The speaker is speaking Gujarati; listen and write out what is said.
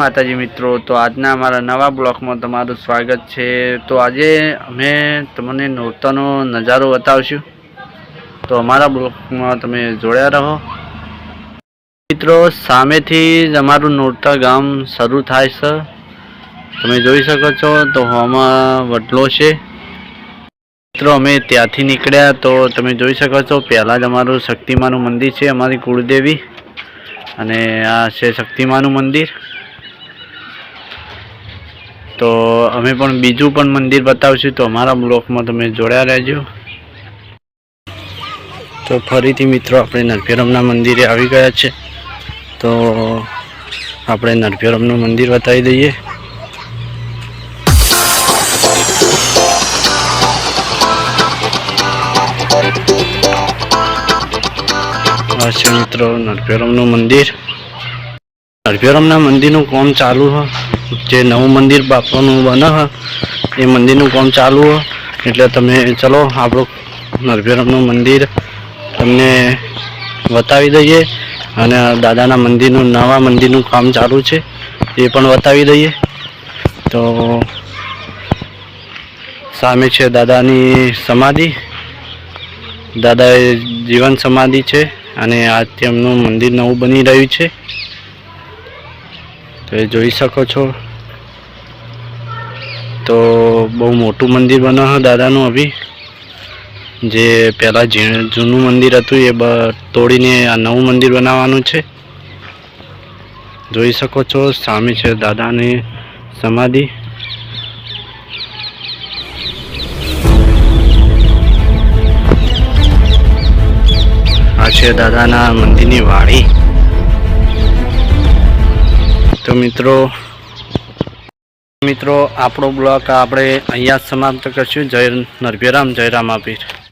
માતાજી મિત્રો, તો આજના અમારા નવા બ્લોગમાં તમારું સ્વાગત છે। તો આજે અમે તમને નોરતાનો નજારો બતાવશું, તો અમારા બ્લોગમાં તમે જોડ્યા રહો મિત્રો। સામેથી જ અમારું નોરતા ગામ શરૂ થાય છે, તમે જોઈ શકો છો। તો આમાં વડલો છે મિત્રો, અમે ત્યાંથી નીકળ્યા તો તમે જોઈ શકો છો। પહેલાં જ અમારું શક્તિમાનું મંદિર છે, અમારી કુળદેવી, અને આ છે શક્તિમાનું મંદિર। તો અમે પણ બીજું પણ મંદિર બતાવશું, તો અમારા બ્લોગમાં તમે જોડ્યા રહેજો। તો ફરીથી મિત્રો આપણે નરભેરમના મંદિરે આવી ગયા છે, તો આપણે નરભેરમનું મંદિર બતાવી દઈએ। આ છે મિત્રો નરભેરમનું મંદિર। નરભેરમના મંદિરનું કામ ચાલુ છે, જે નવું મંદિર બાપાનું બને છે એ મંદિરનું કામ ચાલુ છે। એટલે તમે ચલો આપણું નરભેરમનું મંદિર તમને બતાવી દઈએ, અને દાદાના મંદિરનું નવા મંદિરનું કામ ચાલુ છે એ પણ બતાવી દઈએ। તો સામે છે દાદાની સમાધિ, દાદાએ જીવન સમાધિ છે, અને આ તેમનું મંદિર નવું બની રહ્યું છે, તો એ જોઈ શકો છો। તો બહુ મોટું મંદિર બને છે દાદાનું અભી, જે પહેલાં જૂનું મંદિર હતું એ તોડીને આ નવું મંદિર બનાવવાનું છે, જોઈ શકો છો। સામે છે દાદાની સમાધિ। આ છે દાદાના મંદિરની વાડી। તો મિત્રો આપણો બ્લોગ આપણે અહીંયા જ સમાપ્ત કરશું। જય નરભેરામ, જય રામાપીર।